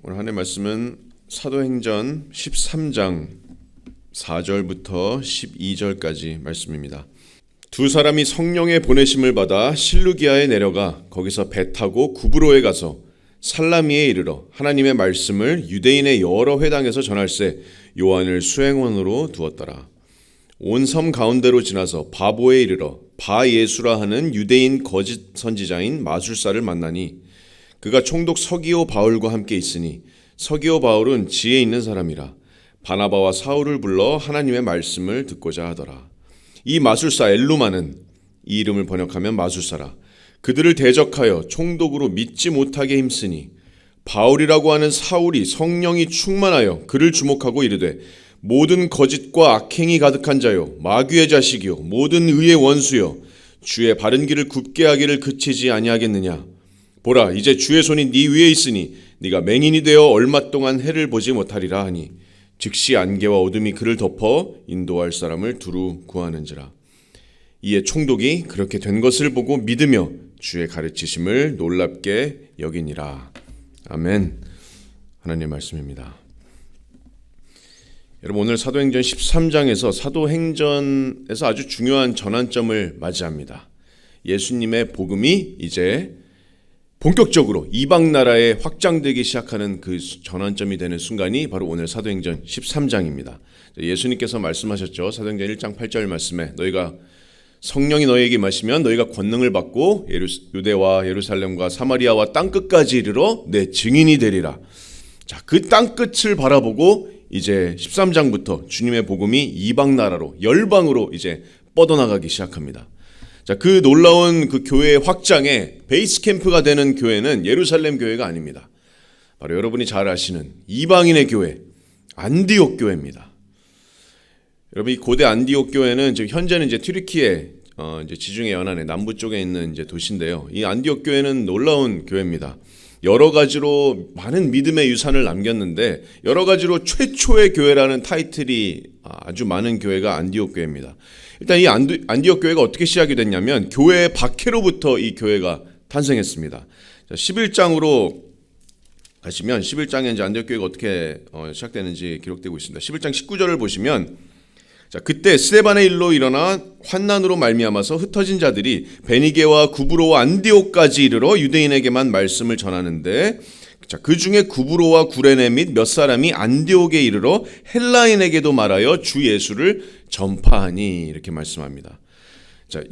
오늘 하나님의 말씀은 사도행전 13장 4절부터 12절까지 말씀입니다. 두 사람이 성령의 보내심을 받아 실루기아에 내려가 거기서 배 타고 구브로에 가서 살라미에 이르러 하나님의 말씀을 유대인의 여러 회당에서 전할세 요한을 수행원으로 두었더라. 온 섬 가운데로 지나서 바보에 이르러 바예수라 하는 유대인 거짓 선지자인 마술사를 만나니 그가 총독 서기오 바울과 함께 있으니 서기오 바울은 지혜 있는 사람이라 바나바와 사울을 불러 하나님의 말씀을 듣고자 하더라. 이 마술사 엘루마는, 이 이름을 번역하면 마술사라, 그들을 대적하여 총독으로 믿지 못하게 힘쓰니 바울이라고 하는 사울이 성령이 충만하여 그를 주목하고 이르되 모든 거짓과 악행이 가득한 자요 마귀의 자식이요 모든 의의 원수요 주의 바른 길을 굽게 하기를 그치지 아니하겠느냐. 보라, 이제 주의 손이 네 위에 있으니 네가 맹인이 되어 얼마 동안 해를 보지 못하리라 하니 즉시 안개와 어둠이 그를 덮어 인도할 사람을 두루 구하는지라. 이에 총독이 그렇게 된 것을 보고 믿으며 주의 가르치심을 놀랍게 여기니라. 아멘. 하나님의 말씀입니다. 여러분, 오늘 사도행전 13장에서 사도행전에서 아주 중요한 전환점을 맞이합니다. 예수님의 복음이 이제 본격적으로 이방 나라에 확장되기 시작하는 그 전환점이 되는 순간이 바로 오늘 사도행전 13장입니다. 예수님께서 말씀하셨죠. 사도행전 1장 8절 말씀에 너희가 성령이 너희에게 임하시면 너희가 권능을 받고 유대와 예루살렘과 사마리아와 땅끝까지 이르러 내 증인이 되리라. 자, 그 땅끝을 바라보고 이제 13장부터 주님의 복음이 이방 나라로 열방으로 이제 뻗어나가기 시작합니다. 자, 그 놀라운 그 교회의 확장의 베이스 캠프가 되는 교회는 예루살렘 교회가 아닙니다. 바로 여러분이 잘 아시는 이방인의 교회, 안디옥 교회입니다. 여러분, 이 고대 안디옥 교회는 지금 현재는 이제 튀르키예 이제 지중해 연안의 남부 쪽에 있는 이제 도시인데요. 이 안디옥 교회는 놀라운 교회입니다. 여러 가지로 많은 믿음의 유산을 남겼는데 여러 가지로 최초의 교회라는 타이틀이 아주 많은 교회가 안디옥 교회입니다. 일단 이 안디옥 교회가 어떻게 시작이 됐냐면 교회의 박해로부터 이 교회가 탄생했습니다. 11장으로 가시면 11장에 이제 안디옥 교회가 어떻게 시작되는지 기록되고 있습니다. 11장 19절을 보시면 자, 그때 스데반의 일로 일어나 환난으로 말미암아서 흩어진 자들이 베니게와 구브로와 안디옥까지 이르러 유대인에게만 말씀을 전하는데 자, 그 중에 구브로와 구레네 및 몇 사람이 안디옥에 이르러 헬라인에게도 말하여 주 예수를 전파하니 이렇게 말씀합니다. 자,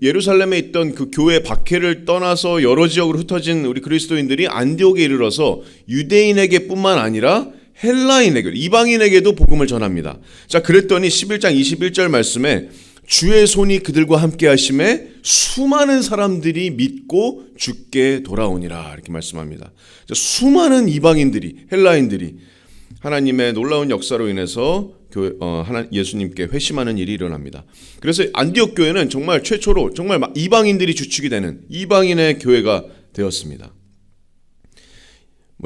예루살렘에 있던 그 교회 박해를 떠나서 여러 지역으로 흩어진 우리 그리스도인들이 안디옥에 이르러서 유대인에게뿐만 아니라 헬라인에게, 이방인에게도 복음을 전합니다. 자, 그랬더니 11장 21절 말씀에 주의 손이 그들과 함께 하심에 수많은 사람들이 믿고 주께 돌아오니라 이렇게 말씀합니다. 자, 수많은 이방인들이, 헬라인들이 하나님의 놀라운 역사로 인해서 예수님께 회심하는 일이 일어납니다. 그래서 안디옥 교회는 정말 최초로 정말 이방인들이 주축이 되는 이방인의 교회가 되었습니다.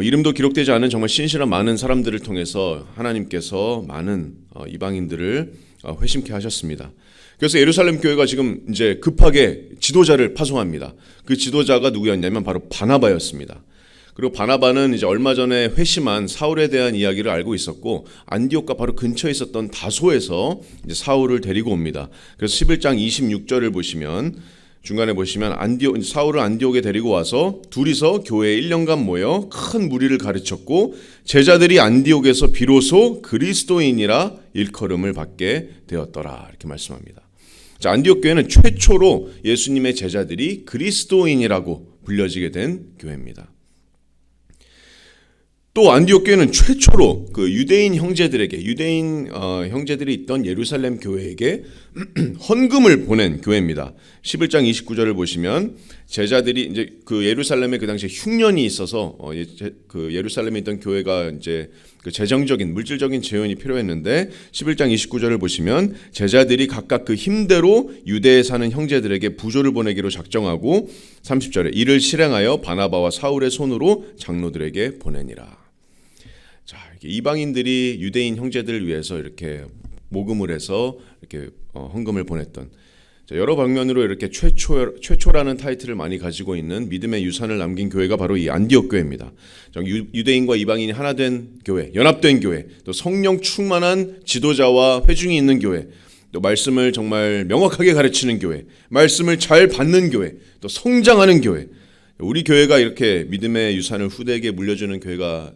이름도 기록되지 않은 정말 신실한 많은 사람들을 통해서 하나님께서 많은 이방인들을 회심케 하셨습니다. 그래서 예루살렘 교회가 지금 이제 급하게 지도자를 파송합니다. 그 지도자가 누구였냐면 바로 바나바였습니다. 그리고 바나바는 이제 얼마 전에 회심한 사울에 대한 이야기를 알고 있었고 안디옥과 바로 근처에 있었던 다소에서 이제 사울을 데리고 옵니다. 그래서 11장 26절을 보시면 중간에 보시면 사울을 안디옥에 데리고 와서 둘이서 교회에 1년간 모여 큰 무리를 가르쳤고 제자들이 안디옥에서 비로소 그리스도인이라 일컬음을 받게 되었더라 이렇게 말씀합니다. 자, 안디옥 교회는 최초로 예수님의 제자들이 그리스도인이라고 불려지게 된 교회입니다. 또 안디옥 교회는 최초로 그 유대인 형제들에게 형제들이 있던 예루살렘 교회에게 헌금을 보낸 교회입니다. 11장 29절을 보시면 제자들이 이제 그 예루살렘에 그 당시에 흉년이 있어서 그 예루살렘에 있던 교회가 이제 그 재정적인 물질적인 재원이 필요했는데 11장 29절을 보시면 제자들이 각각 그 힘대로 유대에 사는 형제들에게 부조를 보내기로 작정하고 30절에 이를 실행하여 바나바와 사울의 손으로 장로들에게 보내니라. 자, 이방인들이 유대인 형제들을 위해서 이렇게 모금을 해서 이렇게 헌금을 보냈던. 자, 여러 방면으로 이렇게 최초라는 타이틀을 많이 가지고 있는 믿음의 유산을 남긴 교회가 바로 이 안디옥 교회입니다. 유대인과 이방인이 하나 된 교회, 연합된 교회, 또 성령 충만한 지도자와 회중이 있는 교회, 또 말씀을 정말 명확하게 가르치는 교회, 말씀을 잘 받는 교회, 또 성장하는 교회. 우리 교회가 이렇게 믿음의 유산을 후대에게 물려주는 교회가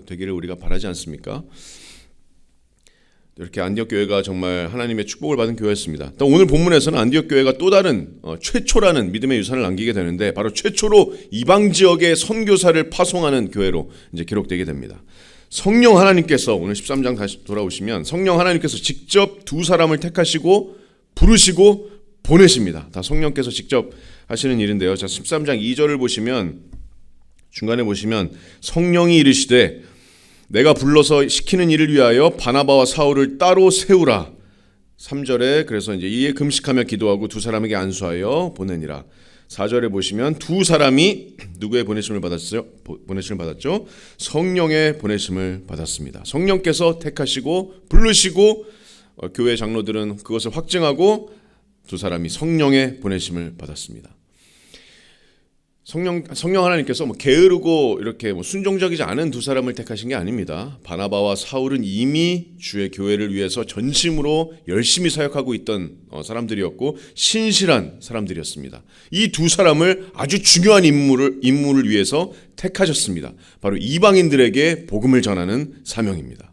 되기를 우리가 바라지 않습니까? 이렇게 안디옥 교회가 정말 하나님의 축복을 받은 교회였습니다. 또 오늘 본문에서는 안디옥 교회가 또 다른 최초라는 믿음의 유산을 남기게 되는데 바로 최초로 이방 지역에 선교사를 파송하는 교회로 이제 기록되게 됩니다. 성령 하나님께서 오늘 13장 다시 돌아오시면 성령 하나님께서 직접 두 사람을 택하시고 부르시고 보내십니다. 다 성령께서 직접 하시는 일인데요. 자, 13장 2절을 보시면 중간에 보시면 성령이 이르시되 내가 불러서 시키는 일을 위하여 바나바와 사울을 따로 세우라. 3절에 그래서 이제 이에 금식하며 기도하고 두 사람에게 안수하여 보내니라. 4절에 보시면 두 사람이 누구의 보내심을 받았죠? 성령의 보내심을 받았습니다. 성령께서 택하시고 부르시고 교회 장로들은 그것을 확증하고 두 사람이 성령의 보내심을 받았습니다. 성령 하나님께서 게으르고 이렇게 순종적이지 않은 두 사람을 택하신 게 아닙니다. 바나바와 사울은 이미 주의 교회를 위해서 전심으로 열심히 사역하고 있던 사람들이었고 신실한 사람들이었습니다. 이 두 사람을 아주 중요한 임무를 위해서 택하셨습니다. 바로 이방인들에게 복음을 전하는 사명입니다.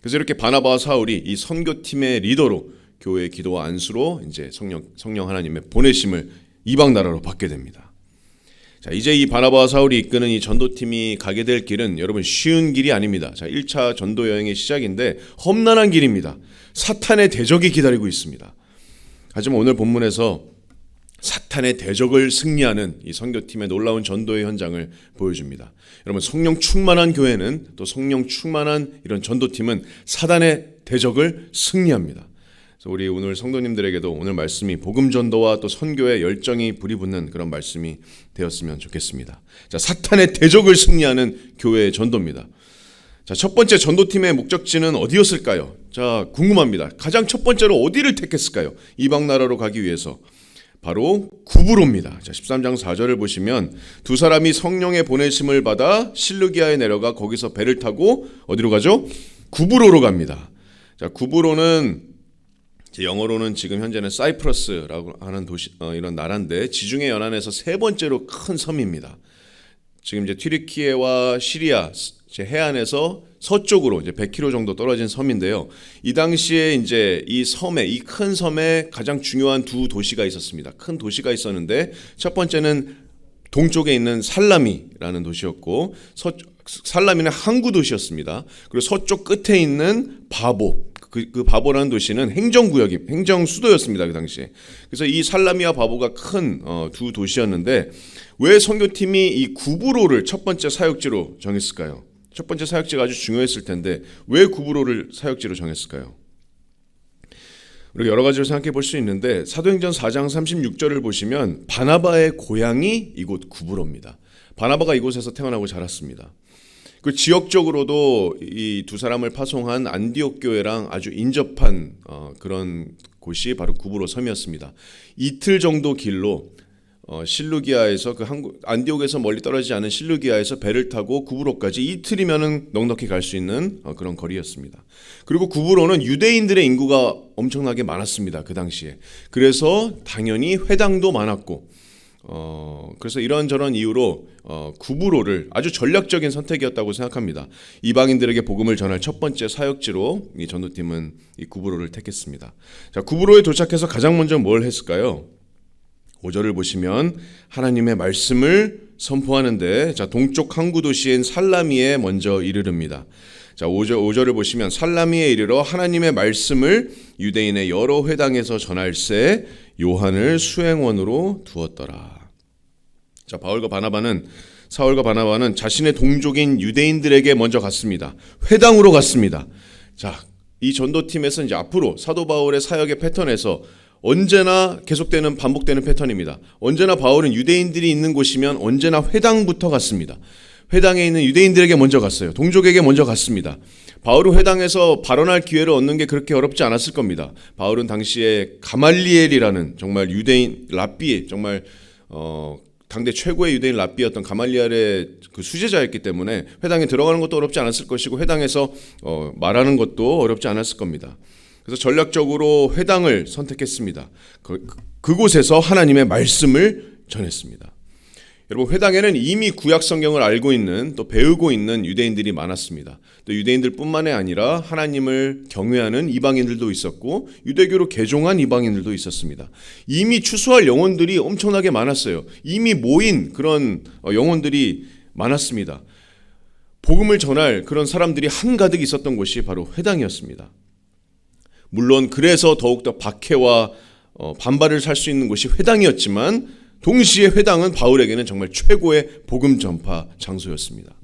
그래서 이렇게 바나바와 사울이 이 선교팀의 리더로 교회의 기도와 안수로 이제 성령 하나님의 보내심을 이방 나라로 받게 됩니다. 자, 이제 이 바나바와 사울이 이끄는 이 전도팀이 가게 될 길은 여러분 쉬운 길이 아닙니다. 자, 1차 전도 여행의 시작인데 험난한 길입니다. 사탄의 대적이 기다리고 있습니다. 하지만 오늘 본문에서 사탄의 대적을 승리하는 이 선교팀의 놀라운 전도의 현장을 보여줍니다. 여러분 성령 충만한 교회는 또 성령 충만한 이런 전도팀은 사단의 대적을 승리합니다. 그래서 우리 오늘 성도님들에게도 오늘 말씀이 복음 전도와 또 선교의 열정이 불이 붙는 그런 말씀이 되었으면 좋겠습니다. 자, 사탄의 대적을 승리하는 교회의 전도입니다. 자, 첫 번째 전도팀의 목적지는 어디였을까요? 자, 궁금합니다. 가장 첫 번째로 어디를 택했을까요? 이방 나라로 가기 위해서. 바로 구브로입니다. 자, 13장 4절을 보시면 두 사람이 성령의 보내심을 받아 실루기아에 내려가 거기서 배를 타고 어디로 가죠? 구브로로 갑니다. 자, 구브로는 영어로는 지금 현재는 사이프러스라고 하는 도시 이런 나라인데 지중해 연안에서 세 번째로 큰 섬입니다. 지금 이제 튀르키예와 시리아 해안에서 서쪽으로 이제 100km 정도 떨어진 섬인데요. 이 당시에 이제 이 큰 섬에 가장 중요한 두 도시가 있었습니다. 큰 도시가 있었는데 첫 번째는 동쪽에 있는 살라미라는 도시였고 살라미는 항구 도시였습니다. 그리고 서쪽 끝에 있는 바보 그 바보라는 도시는 행정 수도였습니다. 그 당시에. 그래서 이 살라미와 바보가 큰 두 도시였는데 왜 선교팀이 이 구브로를 첫 번째 사역지로 정했을까요? 첫 번째 사역지가 아주 중요했을 텐데 왜 구브로를 사역지로 정했을까요? 우리가 여러 가지로 생각해 볼 수 있는데 사도행전 4장 36절을 보시면 바나바의 고향이 이곳 구브로입니다. 바나바가 이곳에서 태어나고 자랐습니다. 그 지역적으로도 이 두 사람을 파송한 안디옥 교회랑 아주 인접한 그런 곳이 바로 구브로 섬이었습니다. 이틀 정도 길로 실루기아에서 안디옥에서 멀리 떨어지지 않은 실루기아에서 배를 타고 구브로까지 이틀이면은 넉넉히 갈 수 있는 그런 거리였습니다. 그리고 구브로는 유대인들의 인구가 엄청나게 많았습니다. 그 당시에. 그래서 당연히 회당도 많았고 그래서 이런저런 이유로 구브로를 아주 전략적인 선택이었다고 생각합니다. 이방인들에게 복음을 전할 첫 번째 사역지로 이 전도팀은 이 구브로를 택했습니다. 자, 구브로에 도착해서 가장 먼저 뭘 했을까요? 5절을 보시면 하나님의 말씀을 선포하는데 자, 동쪽 항구 도시인 살라미에 먼저 이르릅니다. 자, 5절을 보시면 살라미에 이르러 하나님의 말씀을 유대인의 여러 회당에서 전할새 요한을 수행원으로 두었더라. 자, 사울과 바나바는 자신의 동족인 유대인들에게 먼저 갔습니다. 회당으로 갔습니다. 자, 이 전도팀에서 이제 앞으로 사도 바울의 사역의 패턴에서 언제나 계속되는 반복되는 패턴입니다. 언제나 바울은 유대인들이 있는 곳이면 언제나 회당부터 갔습니다. 회당에 있는 유대인들에게 먼저 갔어요. 동족에게 먼저 갔습니다. 바울은 회당에서 발언할 기회를 얻는 게 그렇게 어렵지 않았을 겁니다. 바울은 당시에 가말리엘이라는 정말 유대인 랍비, 정말 당대 최고의 유대인 랍비였던 가말리엘의 그 수제자였기 때문에 회당에 들어가는 것도 어렵지 않았을 것이고 회당에서 말하는 것도 어렵지 않았을 겁니다. 그래서 전략적으로 회당을 선택했습니다. 그곳에서 하나님의 말씀을 전했습니다. 여러분, 회당에는 이미 구약 성경을 알고 있는, 또 배우고 있는 유대인들이 많았습니다. 또 유대인들뿐만이 아니라 하나님을 경외하는 이방인들도 있었고 유대교로 개종한 이방인들도 있었습니다. 이미 추수할 영혼들이 엄청나게 많았어요. 이미 모인 그런 영혼들이 많았습니다. 복음을 전할 그런 사람들이 한가득 있었던 곳이 바로 회당이었습니다. 물론 그래서 더욱더 박해와 반발을 살 수 있는 곳이 회당이었지만 동시에 회당은 바울에게는 정말 최고의 복음 전파 장소였습니다.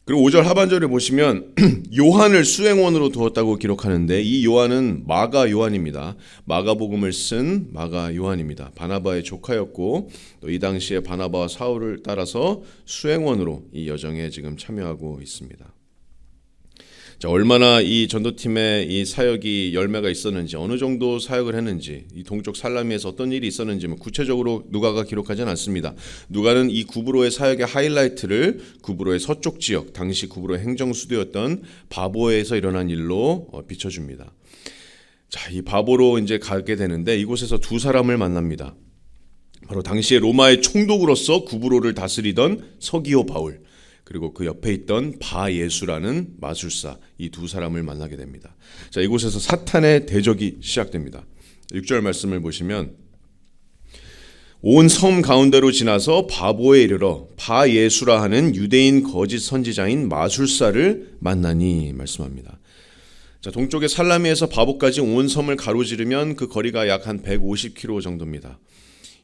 그리고 5절 하반절에 보시면 요한을 수행원으로 두었다고 기록하는데 이 요한은 마가 요한입니다. 마가복음을 쓴 마가 요한입니다. 바나바의 조카였고 또 이 당시에 바나바와 사울을 따라서 수행원으로 이 여정에 지금 참여하고 있습니다. 자, 얼마나 이 전도팀의 이 사역이 열매가 있었는지, 어느 정도 사역을 했는지, 이 동쪽 살라미에서 어떤 일이 있었는지 구체적으로 누가가 기록하지는 않습니다. 누가는 이 구브로의 사역의 하이라이트를 구브로의 서쪽 지역, 당시 구브로의 행정수도였던 바보에서 일어난 일로 비춰줍니다. 자, 이 바보로 이제 가게 되는데 이곳에서 두 사람을 만납니다. 바로 당시에 로마의 총독으로서 구브로를 다스리던 서기오 바울, 그리고 그 옆에 있던 바예수라는 마술사, 이 두 사람을 만나게 됩니다. 자, 이곳에서 사탄의 대적이 시작됩니다. 6절 말씀을 보시면 온 섬 가운데로 지나서 바보에 이르러 바예수라 하는 유대인 거짓 선지자인 마술사를 만나니 말씀합니다. 자, 동쪽의 살라미에서 바보까지 온 섬을 가로지르면 그 거리가 약 한 150km 정도입니다.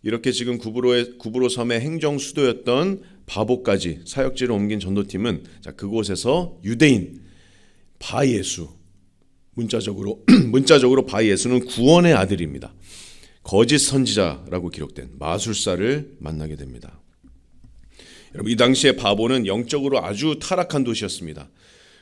이렇게 지금 구브로 섬의 행정 수도였던 바보까지 사역지를 옮긴 전도팀은 자, 그곳에서 유대인 바예수, 문자적으로 바예수는 구원의 아들입니다. 거짓 선지자라고 기록된 마술사를 만나게 됩니다. 여러분, 이 당시에 바보는 영적으로 아주 타락한 도시였습니다.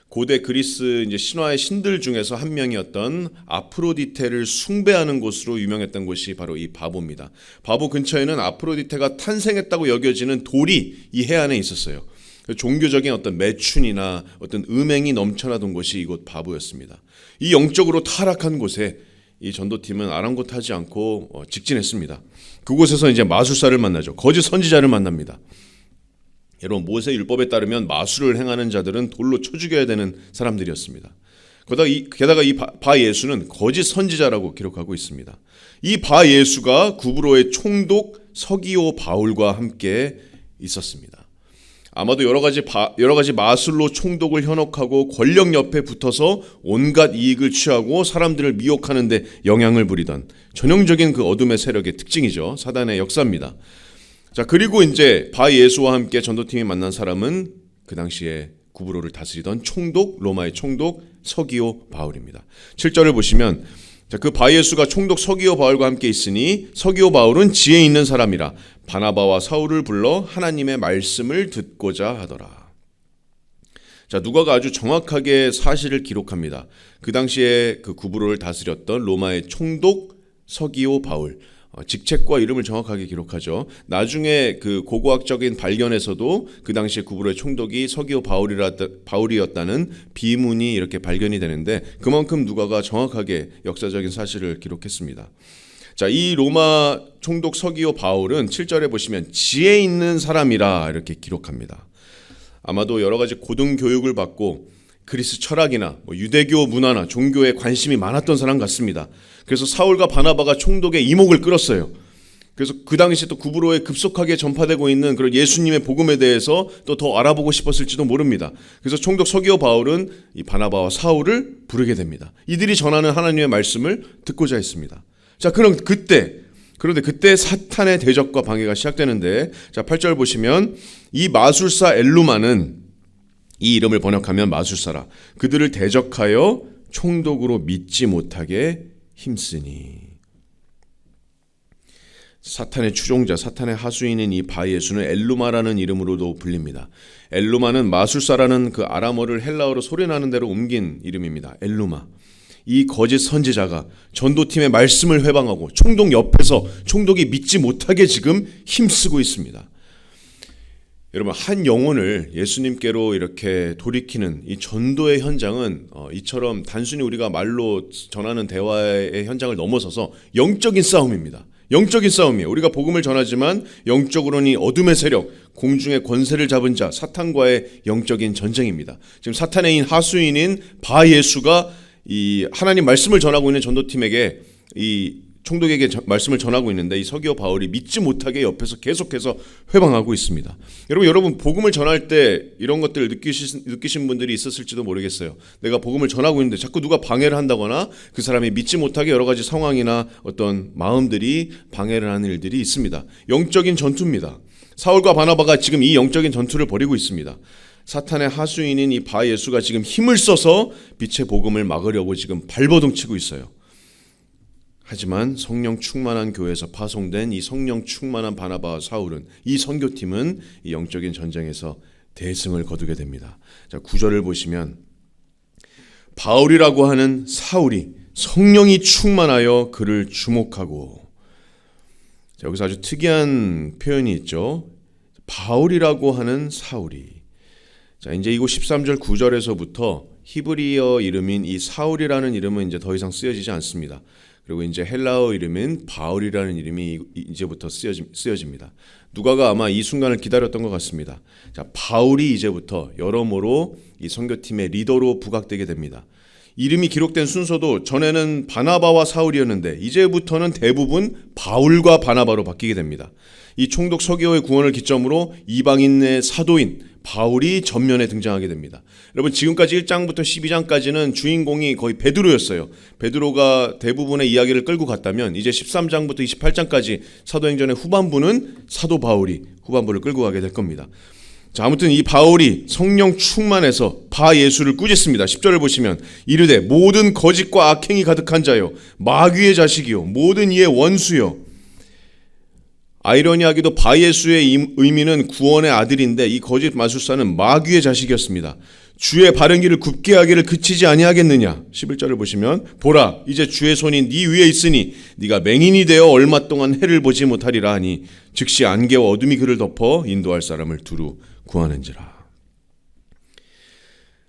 고대 그리스 이제 신화의 신들 중에서 한 명이었던 아프로디테를 숭배하는 곳으로 유명했던 곳이 바로 이 바보입니다. 바보 근처에는 아프로디테가 탄생했다고 여겨지는 돌이 이 해안에 있었어요. 종교적인 어떤 매춘이나 어떤 음행이 넘쳐나던 곳이 이곳 바보였습니다. 이 영적으로 타락한 곳에 이 전도팀은 아랑곳하지 않고 직진했습니다. 그곳에서 이제 마술사를 만나죠. 거짓 선지자를 만납니다. 여러분, 모세 율법에 따르면 마술을 행하는 자들은 돌로 쳐 죽여야 되는 사람들이었습니다. 게다가 이 바예수는 거짓 선지자라고 기록하고 있습니다. 이 바예수가 구브로의 총독 서기오 바울과 함께 있었습니다. 아마도 여러 가지 마술로 총독을 현혹하고 권력 옆에 붙어서 온갖 이익을 취하고 사람들을 미혹하는 데 영향을 부리던 전형적인 그 어둠의 세력의 특징이죠. 사단의 역사입니다. 자, 그리고 이제 바예수와 함께 전도팀이 만난 사람은 그 당시에 구브로를 다스리던 총독, 로마의 총독 서기오 바울입니다. 7절을 보시면 자, 그 바예수가 총독 서기오 바울과 함께 있으니 서기오 바울은 지혜 있는 사람이라 바나바와 사울을 불러 하나님의 말씀을 듣고자 하더라. 자, 누가가 아주 정확하게 사실을 기록합니다. 그 당시에 그 구브로를 다스렸던 로마의 총독 서기오 바울, 직책과 이름을 정확하게 기록하죠. 나중에 그 고고학적인 발견에서도 그 당시에 구브로의 총독이 서기오 바울이었다는 비문이 이렇게 발견이 되는데 그만큼 누가가 정확하게 역사적인 사실을 기록했습니다. 자, 이 로마 총독 서기오 바울은 7절에 보시면 지혜 있는 사람이라 이렇게 기록합니다. 아마도 여러 가지 고등교육을 받고 그리스 철학이나 유대교 문화나 종교에 관심이 많았던 사람 같습니다. 그래서 사울과 바나바가 총독의 이목을 끌었어요. 그래서 그 당시 또 구브로에 급속하게 전파되고 있는 그런 예수님의 복음에 대해서 또 더 알아보고 싶었을지도 모릅니다. 그래서 총독 서기오 바울은 이 바나바와 사울을 부르게 됩니다. 이들이 전하는 하나님의 말씀을 듣고자 했습니다. 자, 그런데 그때 사탄의 대적과 방해가 시작되는데, 자, 8절 보시면 이 마술사 엘루마는, 이 이름을 번역하면 마술사라, 그들을 대적하여 총독으로 믿지 못하게 힘쓰니. 사탄의 추종자, 사탄의 하수인인 이 바예수는 엘루마라는 이름으로도 불립니다. 엘루마는 마술사라는 그 아람어를 헬라어로 소리나는 대로 옮긴 이름입니다. 엘루마. 이 거짓 선지자가 전도팀의 말씀을 회방하고 총독 옆에서 총독이 믿지 못하게 지금 힘쓰고 있습니다. 여러분, 한 영혼을 예수님께로 이렇게 돌이키는 이 전도의 현장은 이처럼 단순히 우리가 말로 전하는 대화의 현장을 넘어서서 영적인 싸움입니다. 영적인 싸움이에요. 우리가 복음을 전하지만 영적으로는 이 어둠의 세력, 공중의 권세를 잡은 자, 사탄과의 영적인 전쟁입니다. 지금 사탄의 하수인인 바예수가 이 하나님 말씀을 전하고 있는 전도팀에게 이 총독에게 말씀을 전하고 있는데 이 서기오 바울이 믿지 못하게 옆에서 계속해서 회방하고 있습니다. 여러분 복음을 전할 때 이런 것들을 느끼신 분들이 있었을지도 모르겠어요. 내가 복음을 전하고 있는데 자꾸 누가 방해를 한다거나 그 사람이 믿지 못하게 여러 가지 상황이나 어떤 마음들이 방해를 하는 일들이 있습니다. 영적인 전투입니다. 사울과 바나바가 지금 이 영적인 전투를 벌이고 있습니다. 사탄의 하수인인 이 바예수가 지금 힘을 써서 빛의 복음을 막으려고 지금 발버둥 치고 있어요. 하지만 성령 충만한 교회에서 파송된 이 성령 충만한 바나바와 사울은, 이 선교팀은 이 영적인 전쟁에서 대승을 거두게 됩니다. 자, 9절을 보시면 바울이라고 하는 사울이 성령이 충만하여 그를 주목하고, 자, 여기서 아주 특이한 표현이 있죠. 바울이라고 하는 사울이. 자, 이제 이곳 13절 9절에서부터 히브리어 이름인 이 사울이라는 이름은 이제 더 이상 쓰여지지 않습니다. 그리고 이제 헬라어 이름인 바울이라는 이름이 이제부터 쓰여집니다. 누가가 아마 이 순간을 기다렸던 것 같습니다. 자, 바울이 이제부터 여러모로 이 선교팀의 리더로 부각되게 됩니다. 이름이 기록된 순서도 전에는 바나바와 사울이었는데 이제부터는 대부분 바울과 바나바로 바뀌게 됩니다. 이 총독 서기오의 구원을 기점으로 이방인의 사도인 바울이 전면에 등장하게 됩니다. 여러분, 지금까지 1장부터 12장까지는 주인공이 거의 베드로였어요. 베드로가 대부분의 이야기를 끌고 갔다면 이제 13장부터 28장까지 사도행전의 후반부는 사도 바울이 후반부를 끌고 가게 될 겁니다. 자, 아무튼 이 바울이 성령 충만해서 바예수를 꾸짖습니다. 10절을 보시면 이르되 모든 거짓과 악행이 가득한 자요 마귀의 자식이요 모든 이의 원수요. 아이러니하게도 바예수의 의미는 구원의 아들인데 이 거짓 마술사는 마귀의 자식이었습니다. 주의 바른 길을 굽게 하기를 그치지 아니하겠느냐. 11절을 보시면 보라 이제 주의 손이 네 위에 있으니 네가 맹인이 되어 얼마 동안 해를 보지 못하리라 하니 즉시 안개와 어둠이 그를 덮어 인도할 사람을 두루 구하는지라.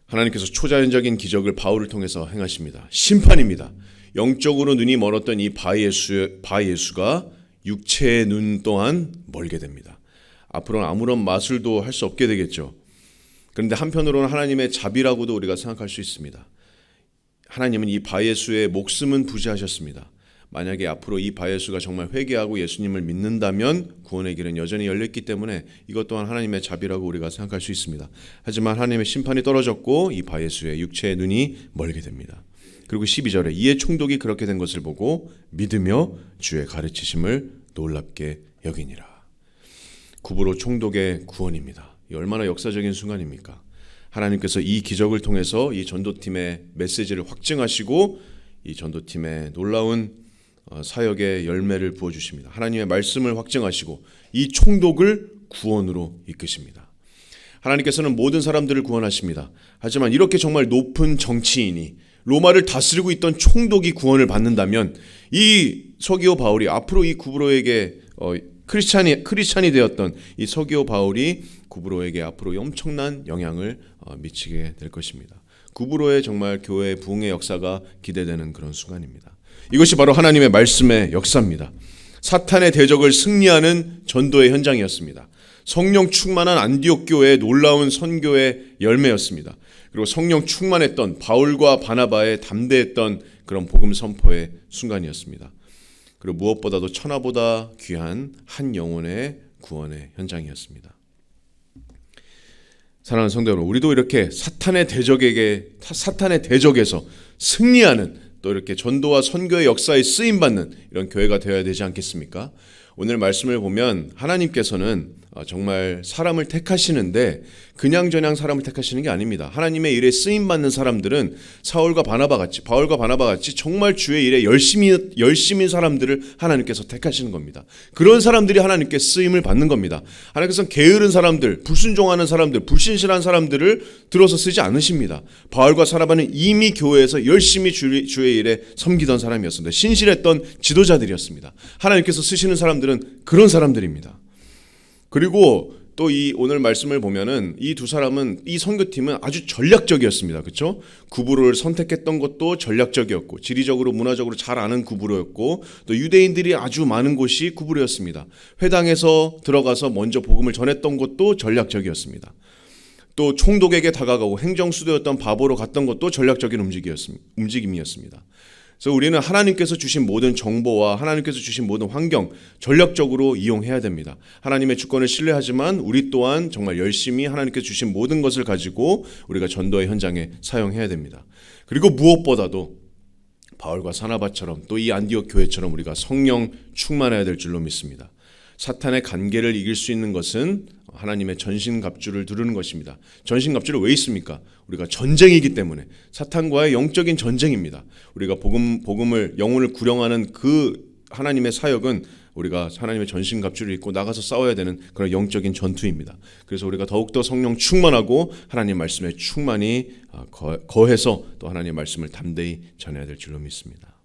하나님께서 초자연적인 기적을 바울을 통해서 행하십니다. 심판입니다. 영적으로 눈이 멀었던 이 바예수가 육체의 눈 또한 멀게 됩니다. 앞으로는 아무런 마술도 할 수 없게 되겠죠. 그런데 한편으로는 하나님의 자비라고도 우리가 생각할 수 있습니다. 하나님은 이 바예수의 목숨은 부지하셨습니다. 만약에 앞으로 이 바예수가 정말 회개하고 예수님을 믿는다면 구원의 길은 여전히 열렸기 때문에 이것 또한 하나님의 자비라고 우리가 생각할 수 있습니다. 하지만 하나님의 심판이 떨어졌고 이 바예수의 육체의 눈이 멀게 됩니다. 그리고 12절에 이에 총독이 그렇게 된 것을 보고 믿으며 주의 가르치심을 놀랍게 여기니라. 구브로 총독의 구원입니다. 이 얼마나 역사적인 순간입니까? 하나님께서 이 기적을 통해서 이 전도팀의 메시지를 확증하시고 이 전도팀의 놀라운 사역의 열매를 부어주십니다. 하나님의 말씀을 확증하시고 이 총독을 구원으로 이끄십니다. 하나님께서는 모든 사람들을 구원하십니다. 하지만 이렇게 정말 높은 정치인이 로마를 다스리고 있던 총독이 구원을 받는다면 이 서기오 바울이 앞으로 이 구브로에게 크리스찬이 되었던 이 서기오 바울이 구브로에게 앞으로 엄청난 영향을 미치게 될 것입니다. 구브로의 정말 교회의 부흥의 역사가 기대되는 그런 순간입니다. 이것이 바로 하나님의 말씀의 역사입니다. 사탄의 대적을 승리하는 전도의 현장이었습니다. 성령 충만한 안디옥 교회의 놀라운 선교의 열매였습니다. 그리고 성령 충만했던 바울과 바나바의 담대했던 그런 복음 선포의 순간이었습니다. 그리고 무엇보다도 천하보다 귀한 한 영혼의 구원의 현장이었습니다. 사랑하는 성도 여러분, 우리도 이렇게 사탄의 대적에서 승리하는 또 이렇게 전도와 선교의 역사에 쓰임받는 이런 교회가 되어야 되지 않겠습니까? 오늘 말씀을 보면 하나님께서는 정말 사람을 택하시는데 그냥저냥 사람을 택하시는 게 아닙니다. 하나님의 일에 쓰임받는 사람들은 바울과 바나바 같이 정말 주의 일에 열심인 사람들을 하나님께서 택하시는 겁니다. 그런 사람들이 하나님께 쓰임을 받는 겁니다. 하나님께서는 게으른 사람들, 불순종하는 사람들, 불신실한 사람들을 들어서 쓰지 않으십니다. 바울과 바나바는 이미 교회에서 열심히 주의 일에 섬기던 사람이었습니다. 신실했던 지도자들이었습니다. 하나님께서 쓰시는 사람들은 그런 사람들입니다. 그리고 또 이 오늘 말씀을 보면은 이 두 사람은, 이 선교팀은 아주 전략적이었습니다. 그렇죠? 구브로를 선택했던 것도 전략적이었고, 지리적으로 문화적으로 잘 아는 구브로였고, 또 유대인들이 아주 많은 곳이 구브로였습니다. 회당에서 들어가서 먼저 복음을 전했던 것도 전략적이었습니다. 또 총독에게 다가가고 행정수도였던 바보로 갔던 것도 전략적인 움직임이었습니다. 그래서 우리는 하나님께서 주신 모든 정보와 하나님께서 주신 모든 환경 전략적으로 이용해야 됩니다. 하나님의 주권을 신뢰하지만 우리 또한 정말 열심히 하나님께서 주신 모든 것을 가지고 우리가 전도의 현장에 사용해야 됩니다. 그리고 무엇보다도 바울과 바나바처럼 또 이 안디옥 교회처럼 우리가 성령 충만해야 될 줄로 믿습니다. 사탄의 간계를 이길 수 있는 것은 하나님의 전신갑주를 두르는 것입니다. 전신갑주를 왜 있습니까? 우리가 전쟁이기 때문에, 사탄과의 영적인 전쟁입니다. 우리가 복음을, 영혼을 구령하는 그 하나님의 사역은 우리가 하나님의 전신갑주를 입고 나가서 싸워야 되는 그런 영적인 전투입니다. 그래서 우리가 더욱더 성령 충만하고 하나님 말씀에 충만히 거해서 또 하나님의 말씀을 담대히 전해야 될 줄로 믿습니다.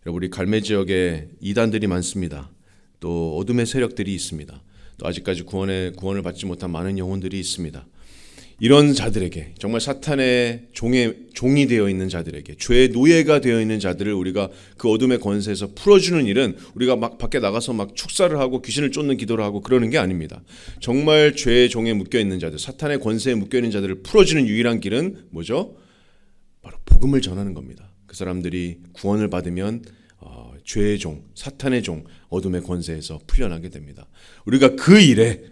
여러분, 우리 갈매 지역에 이단들이 많습니다. 또 어둠의 세력들이 있습니다. 또 아직까지 구원을 받지 못한 많은 영혼들이 있습니다. 이런 자들에게, 정말 사탄의 종이 되어 있는 자들에게, 죄의 노예가 되어 있는 자들을 우리가 그 어둠의 권세에서 풀어주는 일은 우리가 막 밖에 나가서 막 축사를 하고 귀신을 쫓는 기도를 하고 그러는 게 아닙니다. 정말 죄의 종에 묶여 있는 자들, 사탄의 권세에 묶여 있는 자들을 풀어주는 유일한 길은 뭐죠? 바로 복음을 전하는 겁니다. 그 사람들이 구원을 받으면 죄의 종, 사탄의 종, 어둠의 권세에서 풀려나게 됩니다. 우리가 그 일에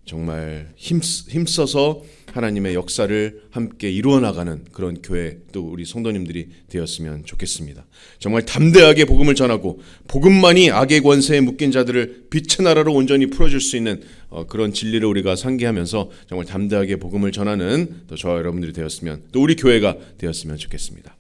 정말 힘써서 하나님의 역사를 함께 이루어 나가는 그런 교회, 또 우리 성도님들이 되었으면 좋겠습니다. 정말 담대하게 복음을 전하고 복음만이 악의 권세에 묶인 자들을 빛의 나라로 온전히 풀어줄 수 있는 그런 진리를 우리가 상기하면서 정말 담대하게 복음을 전하는 또 저와 여러분들이 되었으면, 또 우리 교회가 되었으면 좋겠습니다.